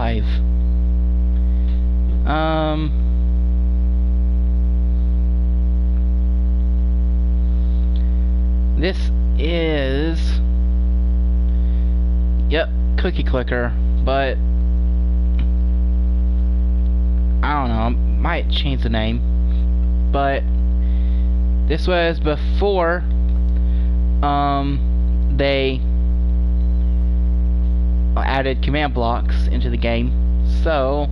5. This is... Yep, Cookie Clicker, but... I don't know, might change the name. But... This was before... they... added command blocks into the game. So...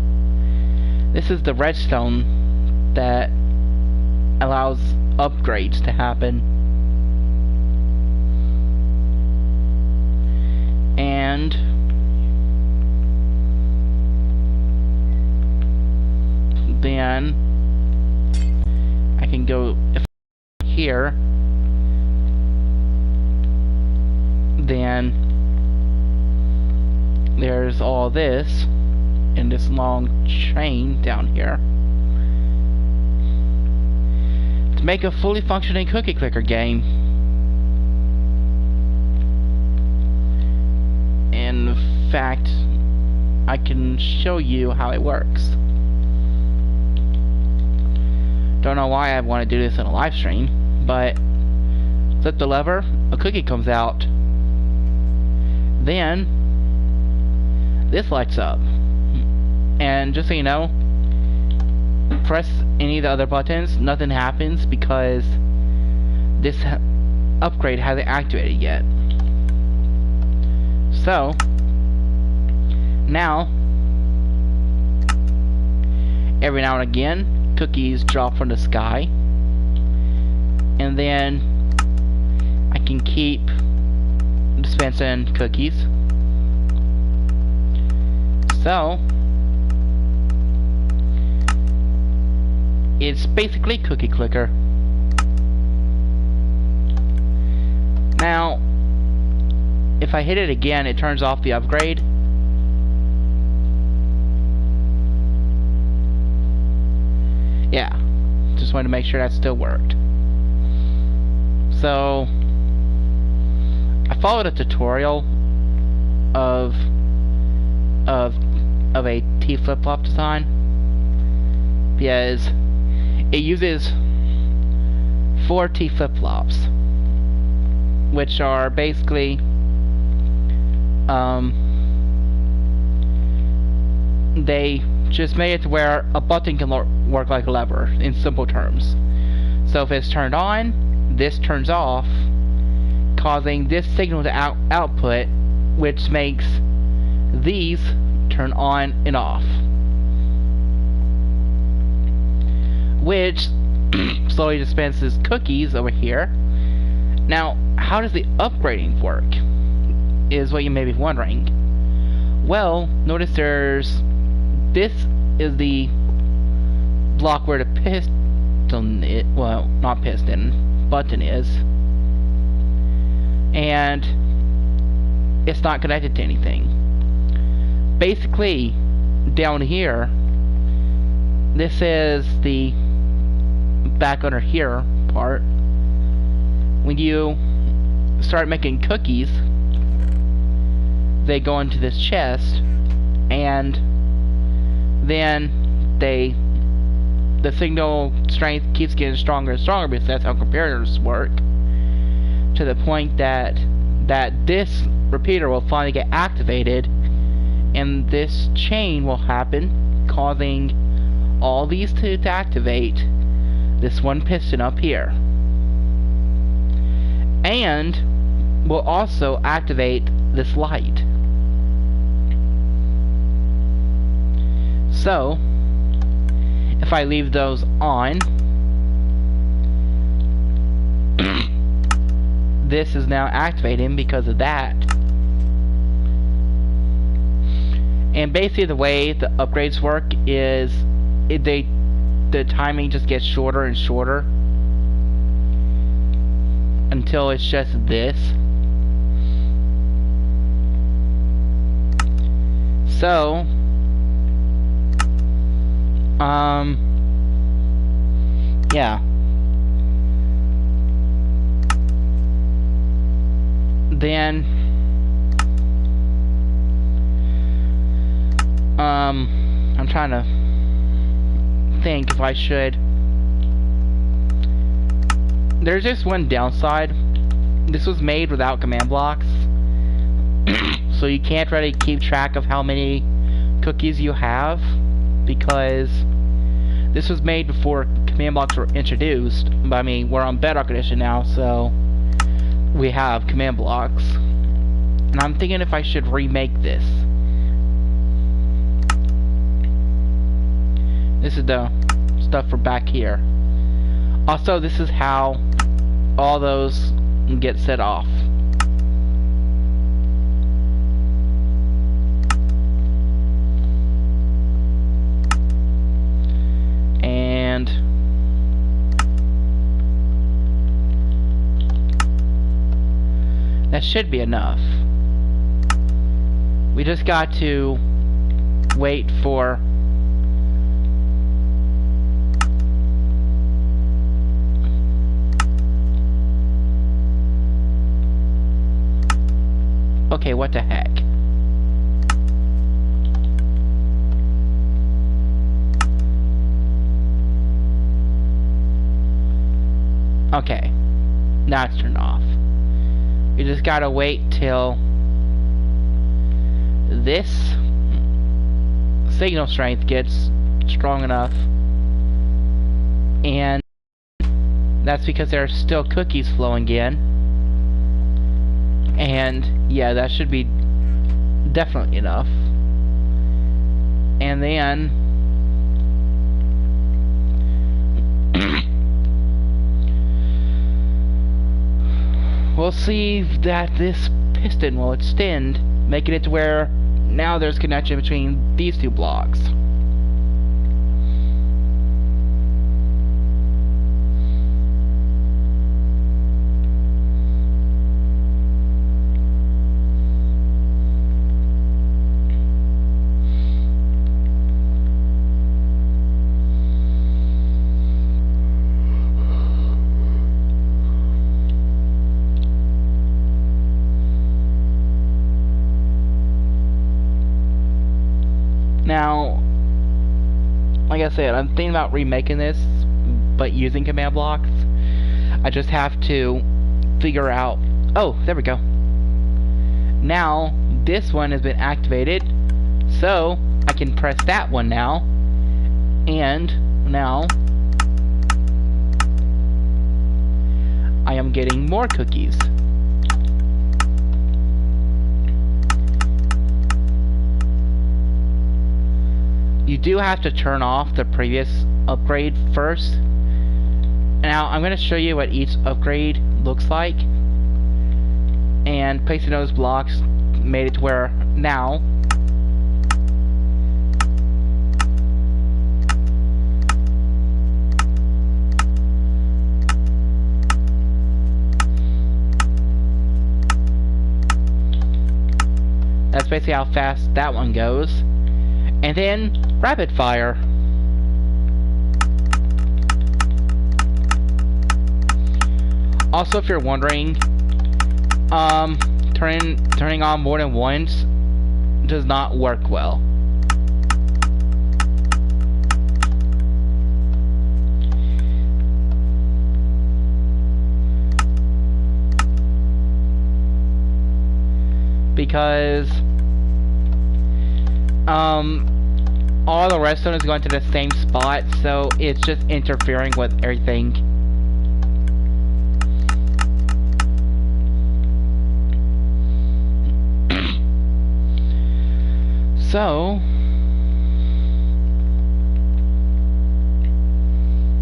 This is the redstone that allows upgrades to happen. And then I can go here, then there's all this in this long chain down here to make a fully functioning cookie clicker game. In fact, I can show you how it works. Don't know why I want to do this in a live stream, but flip the lever, a cookie comes out. Then this lights up. And just so you know, press any of the other buttons, nothing happens because this upgrade hasn't activated yet. So now every now and again cookies drop from the sky, and then I can keep dispensing cookies. So it's basically Cookie Clicker. Now if I hit it again, it turns off the upgrade. Yeah, just wanted to make sure that still worked. So I followed a tutorial of a T flip-flop design because it uses 4 T flip-flops, which are basically they just made it to where a button can work like a lever, in simple terms. So if it's turned on, this turns off, causing this signal to output, which makes these turn on and off, which slowly dispenses cookies over here. Now, how does the upgrading work, is what you may be wondering. Well, notice this is the block where the piston is, well, not piston, button is, and it's not connected to anything. Basically, down here, this is the back under here part. When you start making cookies, they go into this chest, and then the signal strength keeps getting stronger and stronger, because that's how computers work, to the point that this repeater will finally get activated, and this chain will happen, causing all these two to activate this one piston up here, and will also activate this light. So if I leave those on, this is now activating because of that. And basically the way the upgrades work is the timing just gets shorter and shorter until it's just this. So yeah. Then I'm trying to think if I should. There's just one downside. This was made without command blocks, so you can't really keep track of how many cookies you have, because this was made before command blocks were introduced. But I mean, we're on Bedrock Edition now, so we have command blocks. And I'm thinking if I should remake this. This is the stuff for back here. Also, this is how all those get set off. And that should be enough. We just got to wait for okay, what the heck? Okay, now it's turned off. We just gotta wait till this signal strength gets strong enough, and that's because there are still cookies flowing in. And yeah, that should be definitely enough. And then we'll see that this piston will extend, making it to where now there's connection between these two blocks. Now, like I said, I'm thinking about remaking this, but using command blocks. I just have to figure out... Oh, there we go. Now, this one has been activated, so I can press that one now. And now, I am getting more cookies. You do have to turn off the previous upgrade first. Now, I'm going to show you what each upgrade looks like. And placing those blocks made it to where now that's basically how fast that one goes. And then rapid fire. Also, if you're wondering, turning on more than once does not work well. Because all the redstone is going to the same spot, so it's just interfering with everything. So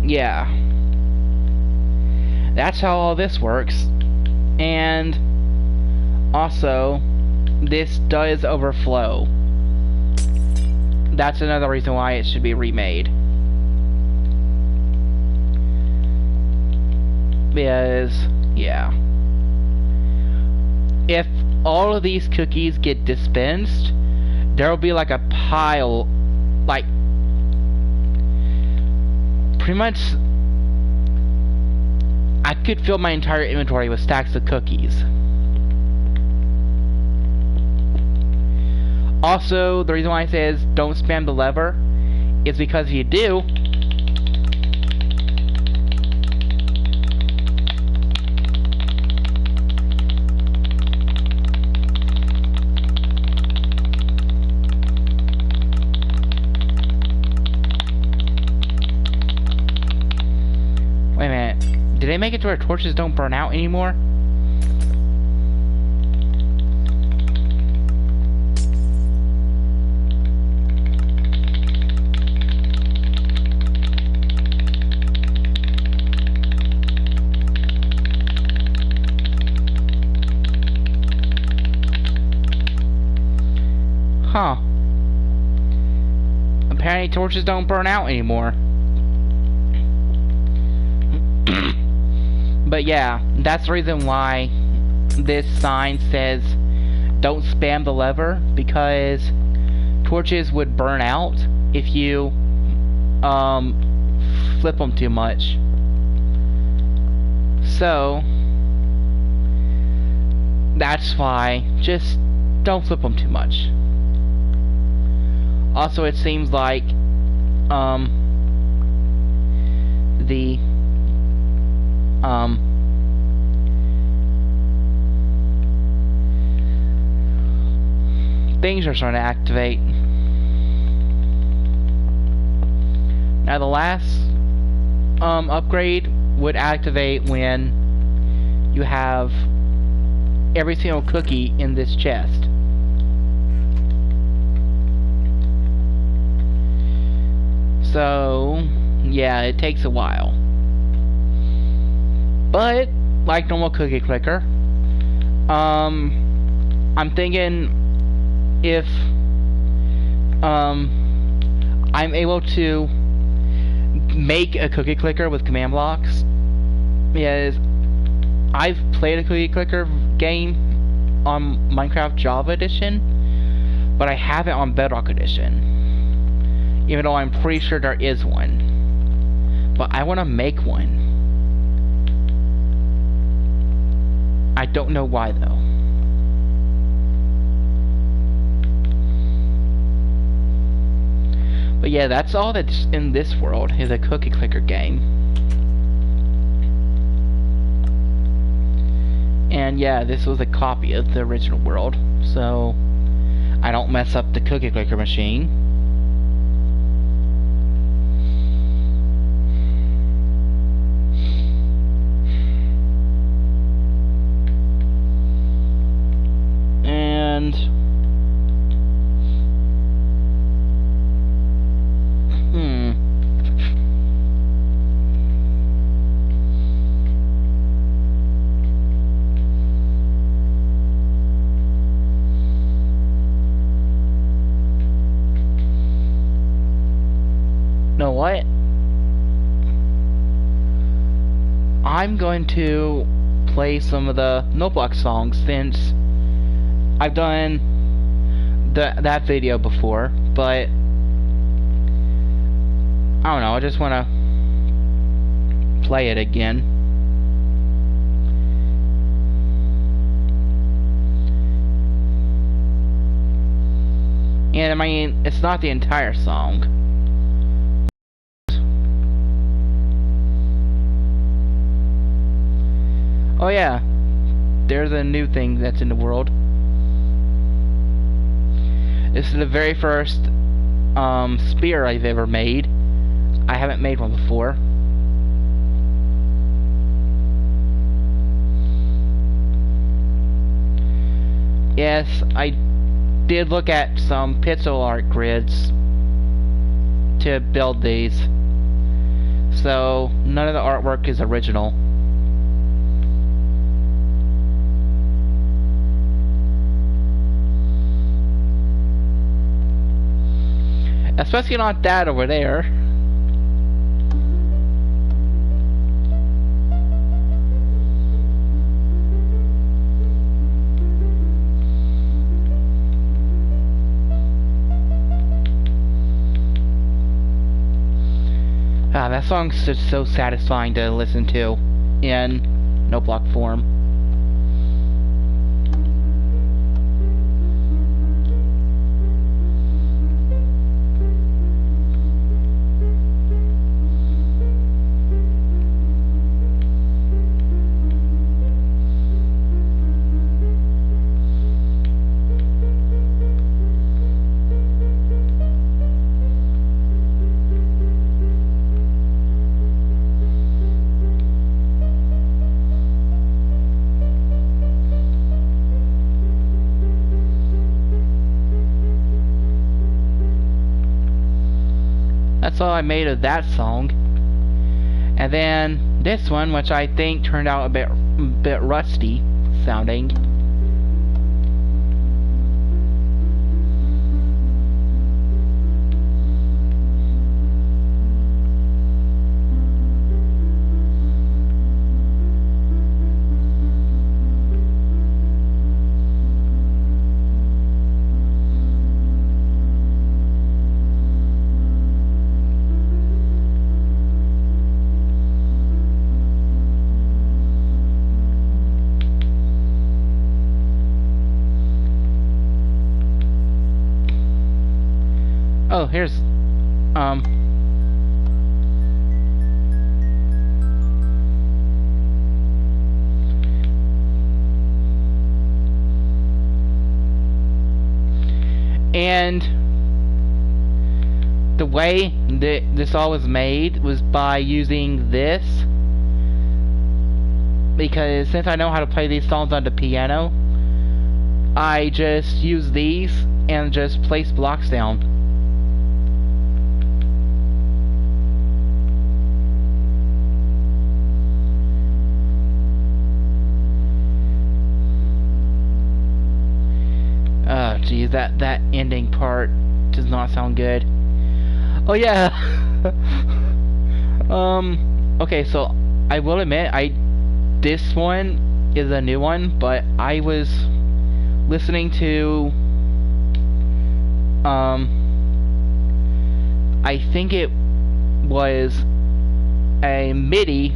yeah, that's how all this works. And also, this does overflow. That's another reason why it should be remade. Because, yeah. If all of these cookies get dispensed, there will be like a pile, like, pretty much, I could fill my entire inventory with stacks of cookies. Also, the reason why it says don't spam the lever is because if you do, wait a minute, did they make it to where torches don't burn out anymore? Huh. Apparently torches don't burn out anymore. But yeah, that's the reason why this sign says don't spam the lever, because torches would burn out if you flip them too much. So that's why just don't flip them too much. Also, it seems like the things are starting to activate. Now the last upgrade would activate when you have every single cookie in this chest. So yeah, it takes a while. But like normal cookie clicker, I'm thinking if I'm able to make a cookie clicker with command blocks, because I've played a cookie clicker game on Minecraft Java Edition, but I haven't on Bedrock Edition, even though I'm pretty sure there is one. But I want to make one. I don't know why though. But yeah, that's all that's in this world, is a cookie clicker game. And yeah, this was a copy of the original world, so I don't mess up the cookie clicker machine. And know what? I'm going to play some of the Noteblock songs, since I've done that video before, but I don't know, I just want to play it again. And I mean, it's not the entire song. Oh yeah, there's a new thing that's in the world. This is the very first spear I've ever made. I haven't made one before. Yes, I did look at some pixel art grids to build these, so none of the artwork is original. Especially not that over there. Ah, that song's just so satisfying to listen to in Noteblock form. that's all I made of that song. And then this one, which I think turned out a bit rusty sounding. Oh, here's, and the way that this all was made was by using this, because since I know how to play these songs on the piano, I just use these and just place blocks down. Oh geez, that ending part does not sound good. Oh yeah. Okay, so I will admit this one is a new one, but I was listening to I think it was a MIDI,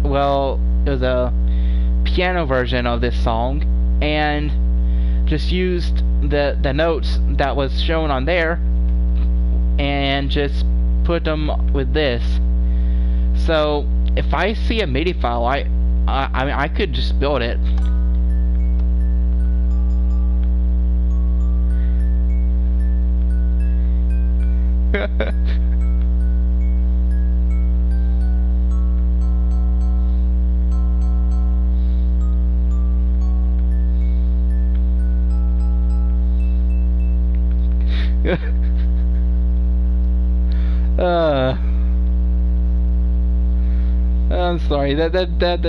well, it was a piano version of this song, and just used the notes that was shown on there and just put them with this. So if I see a MIDI file, I mean I could just build it. I'm sorry, that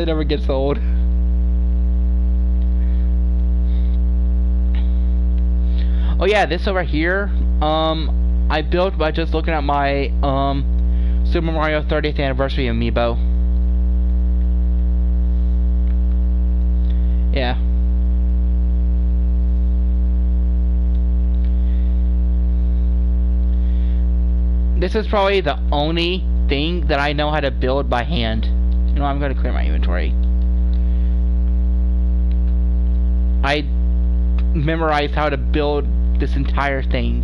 never gets old. Oh yeah, this over here, I built by just looking at my Super Mario 30th Anniversary amiibo. Yeah. This is probably the only thing that I know how to build by hand. You know, I'm going to clear my inventory. I memorized how to build this entire thing.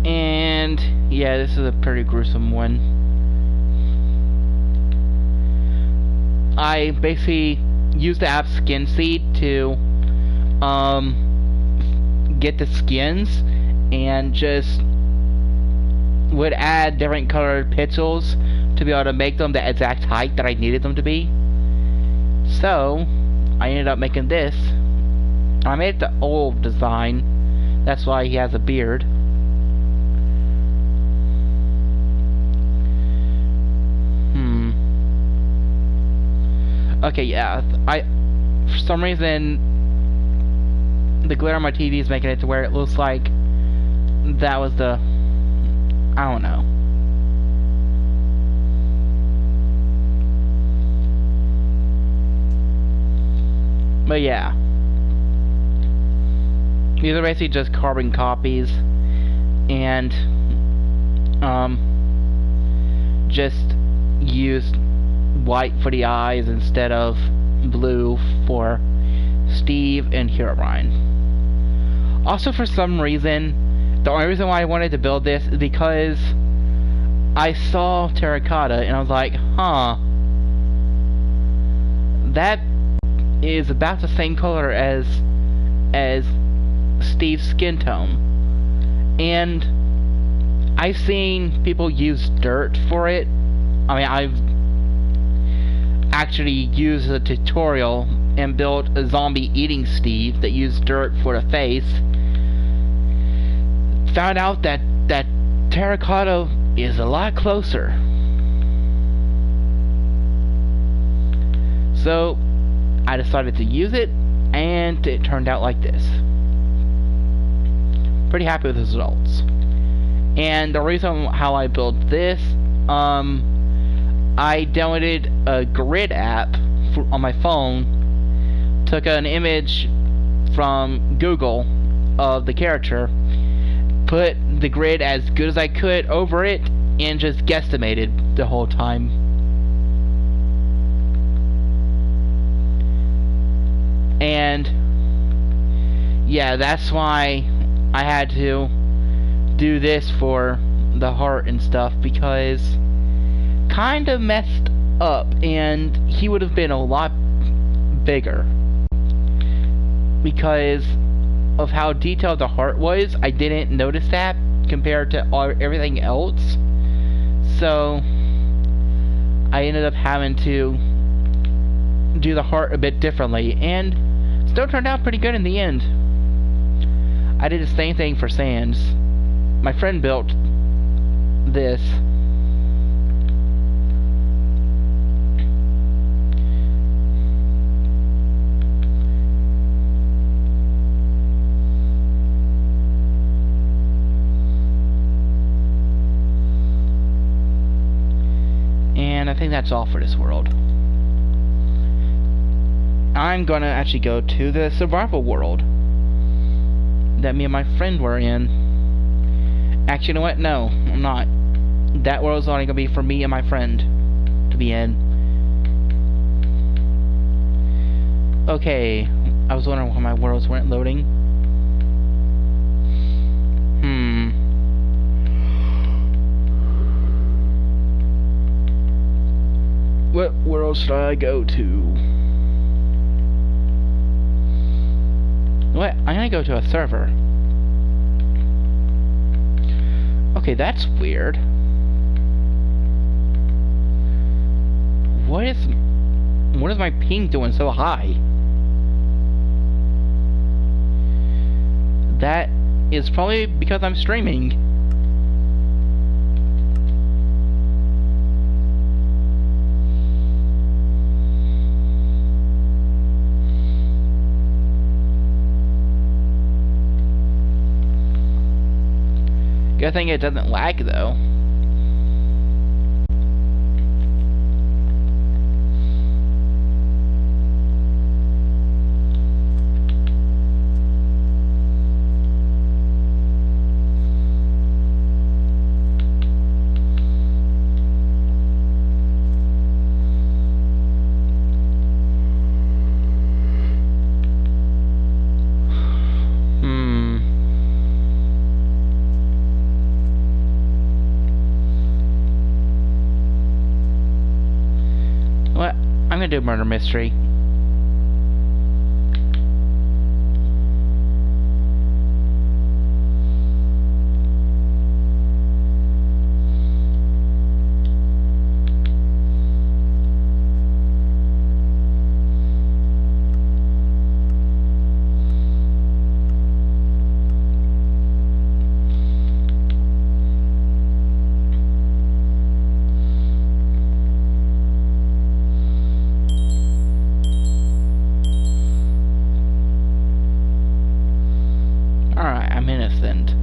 And yeah, this is a pretty gruesome one. I basically used the app Skin Seed to get the skins, and just would add different colored pixels to be able to make them the exact height that I needed them to be. So I ended up making this. I made it the old design, that's why he has a beard. Okay, yeah, for some reason, the glare on my TV is making it to where it looks like that was the, I don't know. But yeah, these are basically just carbon copies, and just used white for the eyes instead of blue for Steve and Herobrine. Also, for some reason, the only reason why I wanted to build this is because I saw terracotta and I was like, huh, that is about the same color as Steve's skin tone. And I've seen people use dirt for it, I mean, I've actually used a tutorial and built a zombie eating Steve that used dirt for the face. Found out that terracotta is a lot closer. So I decided to use it, and it turned out like this. Pretty happy with the results. And the reason how I built this, I downloaded a grid app on my phone, took an image from Google of the character, put the grid as good as I could over it, and just guesstimated the whole time. And yeah, that's why I had to do this for the heart and stuff, because kind of messed up, and he would have been a lot bigger because of how detailed the heart was. I didn't notice that compared to everything else, so I ended up having to do the heart a bit differently, and still turned out pretty good in the end. I did the same thing for Sans. My friend built this. And I think that's all for this world. I'm gonna actually go to the survival world that me and my friend were in. Actually, you know what? No, I'm not. That world's only gonna be for me and my friend to be in. Okay, I was wondering why my worlds weren't loading. What world should I go to? What? I'm gonna go to a server. Okay, that's weird. What is my ping doing so high? That is probably because I'm streaming. Good thing it doesn't lag though. What? I'm gonna do murder mystery. Alright, I'm innocent.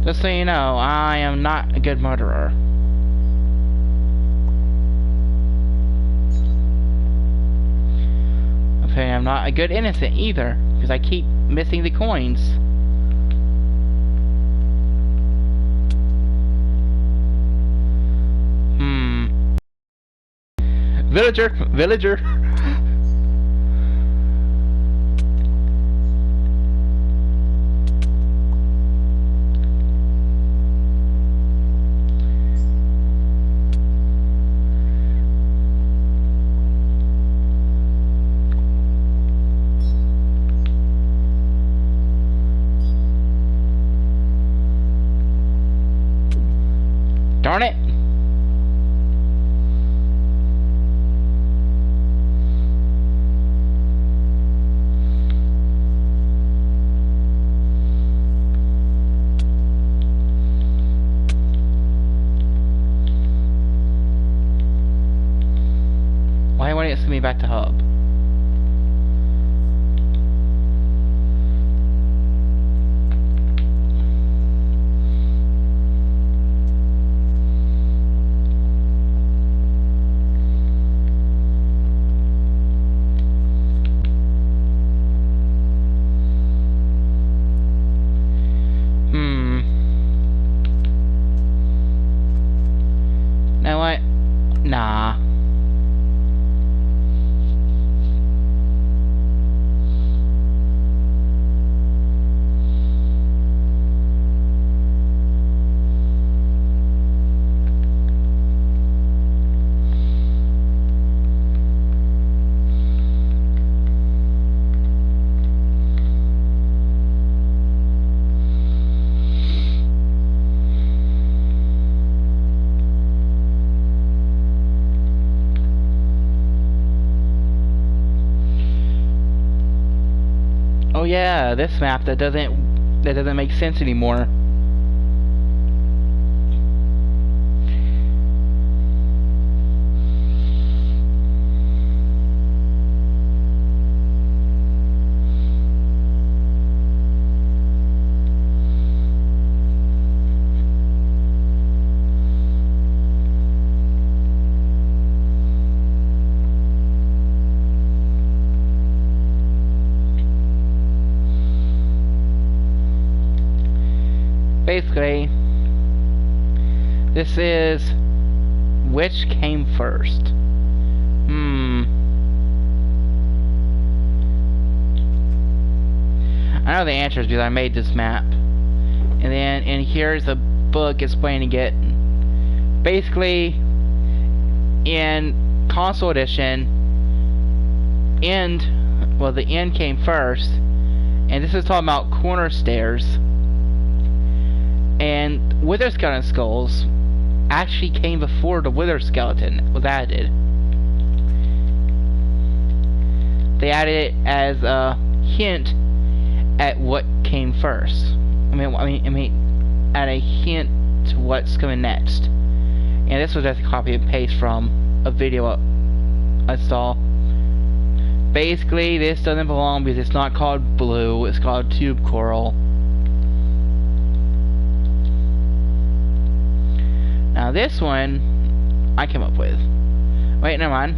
Just so you know, I am not a good murderer. Okay, I'm not a good innocent either, because I keep missing the coins. Villager! Villager! Darn it! Why won't it send me back to hub? Know what? Nah. Oh yeah, this map that doesn't make sense anymore. Basically, this is which came first. I know the answers because I made this map. And here's a book explaining it. Basically, in console edition, the end came first, and this is talking about corner stairs. And Wither Skeleton skulls actually came before the Wither Skeleton was added. They added it as a hint at what came first. I mean, add a hint to what's coming next. And this was just a copy and paste from a video I saw. Basically, this doesn't belong because it's not called blue, it's called tube coral. Now this one, I came up with. Wait, never mind.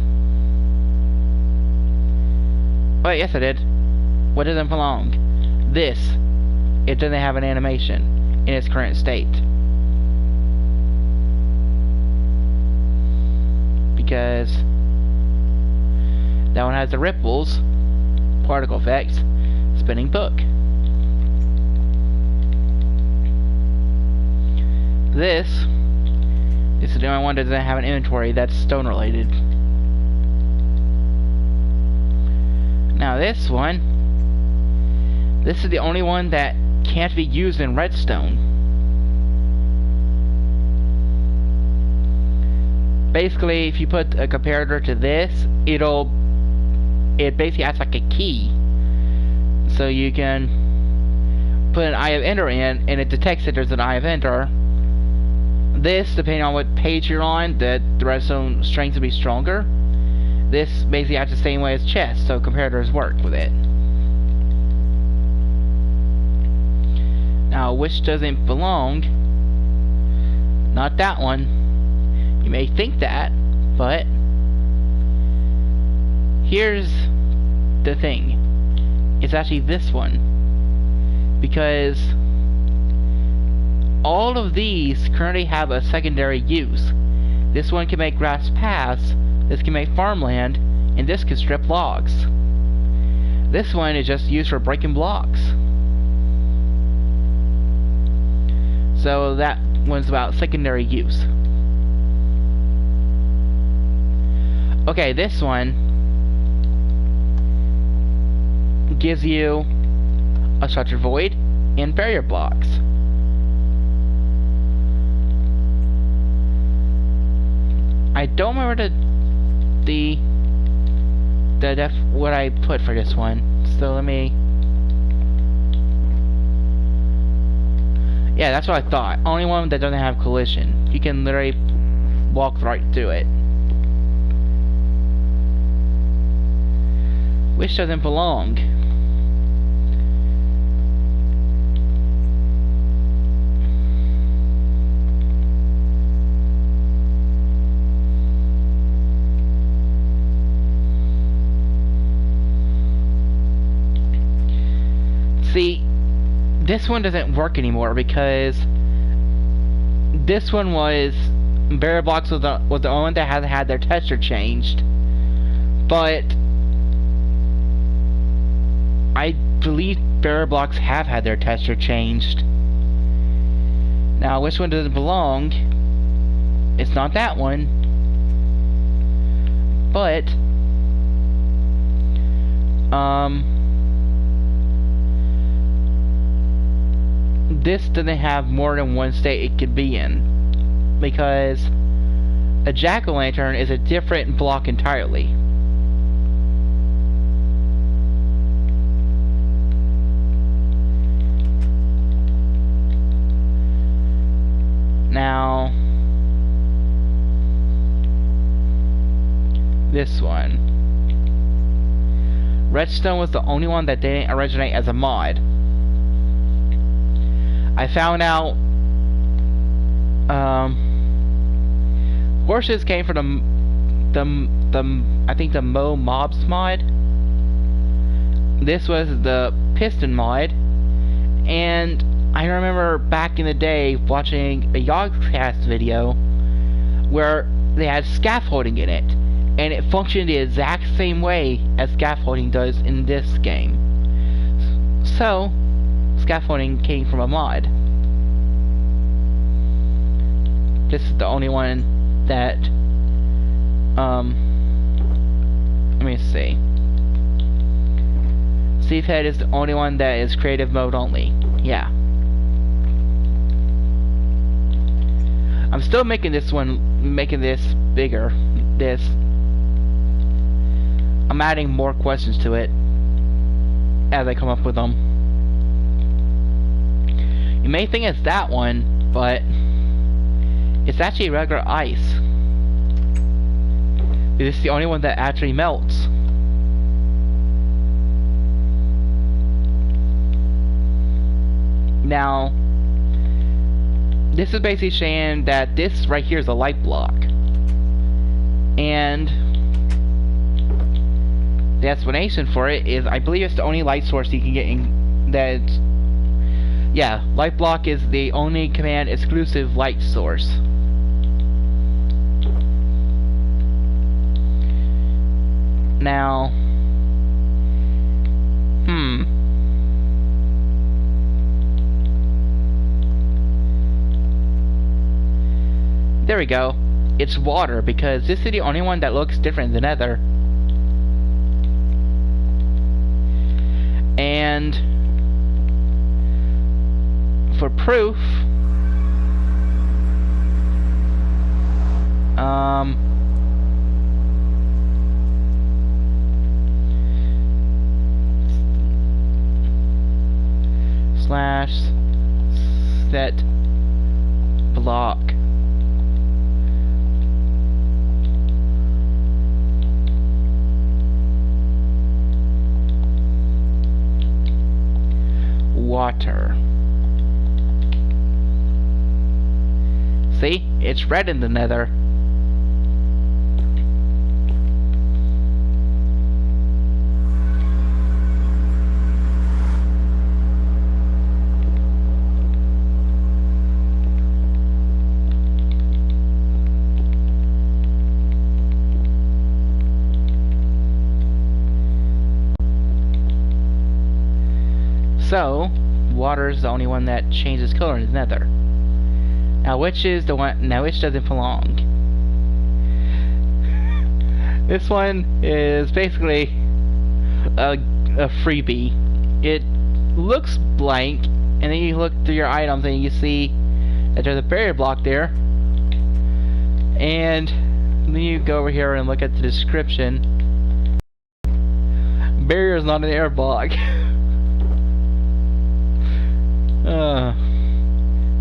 Wait, yes I did. What doesn't belong? This. It doesn't have an animation in its current state. Because that one has the ripples, particle effects, spinning book. This is the only one that doesn't have an inventory that's stone related. Now this one, this is the only one that can't be used in redstone. Basically, if you put a comparator to this, it basically acts like a key. So you can put an eye of ender in, and it detects that there's an eye of ender. This, depending on what page you're on, the redstone strength will be stronger. This basically acts the same way as chest, so comparators work with it. Now, which doesn't belong? Not that one. You may think that, but here's the thing. It's actually this one. Because all of these currently have a secondary use. This one can make grass paths This can make farmland, and this can strip logs. This one is just used for breaking blocks. So that one's about secondary use. Okay, this one gives you a structured void and barrier blocks. I don't remember what I put for this one. So let me. Yeah, that's what I thought. Only one that doesn't have collision. You can literally walk right through it. Which doesn't belong. See, this one doesn't work anymore because this one was barrier blocks was the only one that hasn't had their texture changed. But I believe barrier blocks have had their texture changed. Now, which one doesn't belong? It's not that one. But this doesn't have more than one state it could be in, because a jack-o'-lantern is a different block entirely. Now, this one. Redstone was the only one that didn't originate as a mod. I found out horses came from I think the Mo Mobs mod. This was the piston mod, and I remember back in the day watching a Yogscast video where they had scaffolding in it, and it functioned the exact same way as scaffolding does in this game. So scaffolding came from a mod. This is the only one that let me see. Stevehead is the only one that is creative mode only. Yeah. I'm still making this bigger. I'm adding more questions to it as I come up with them. You may think it's that one, but it's actually regular ice. It's the only one that actually melts. Now, this is basically saying that this right here is a light block. And the explanation for it is, I believe it's the only light source you can get in that. Yeah, light block is the only command exclusive light source. Now, there we go. It's water, because this is the only one that looks different than other. And for proof, slash set block water. See? It's red in the nether. So, water is the only one that changes color in the nether. Now, which is the one? Now, which doesn't belong? This one is basically a freebie. It looks blank, and then you look through your items and you see that there's a barrier block there. And then you go over here and look at the description. Barrier is not an air block.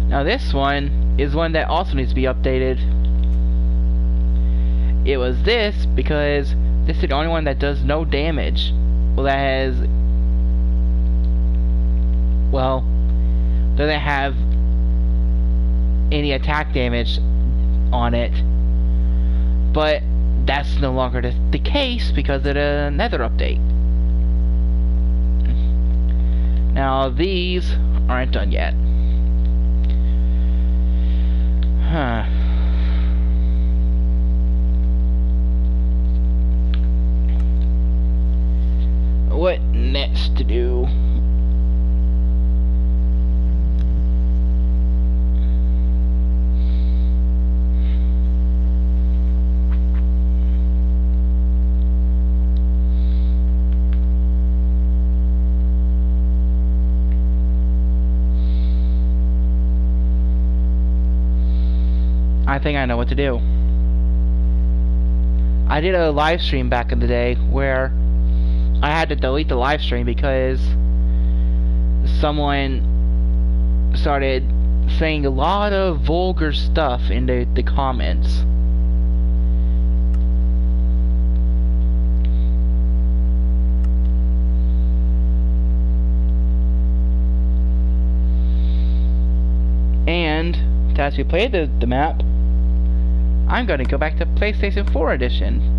Now this one is one that also needs to be updated. It was this because this is the only one that does no damage. Well, that has... well, doesn't have any attack damage on it. But that's no longer the case because of the nether update. Now these aren't done yet. Huh. What next to do? I think I know what to do. I did a live stream back in the day where I had to delete the live stream because someone started saying a lot of vulgar stuff in the comments. And as we played the map, I'm going to go back to PlayStation 4 edition.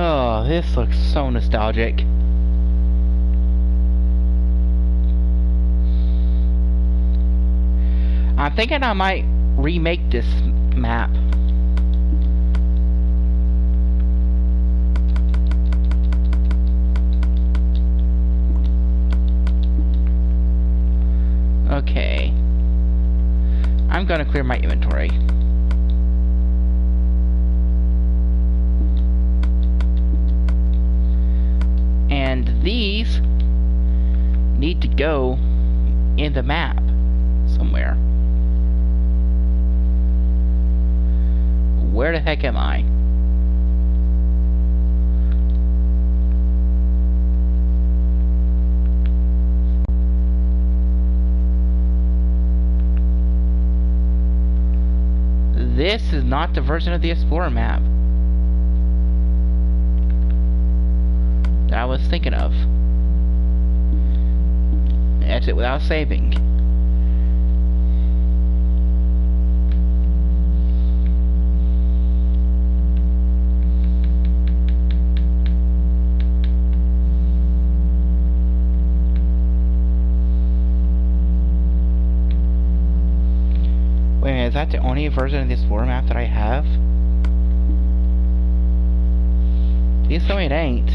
Oh, this looks so nostalgic. I'm thinking I might remake this map. Okay. I'm gonna clear my inventory. And these need to go in the map somewhere. Where the heck am I? This is not the version of the Explorer map that I was thinking of. Exit without saving. Wait a minute, is that the only version of the Explorer map that I have? Please tell me it ain't.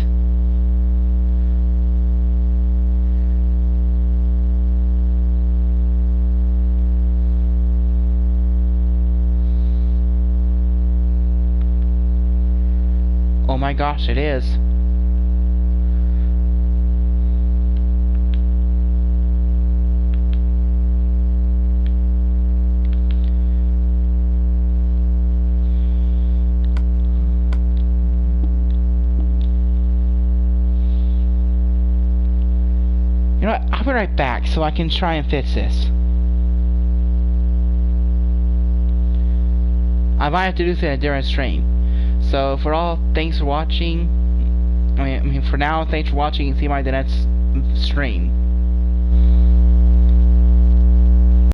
Oh my gosh, it is. You know what? I'll be right back so I can try and fix this. I might have to do this during stream. So for all, thanks for watching. I mean, for now, thanks for watching and see you in the next stream.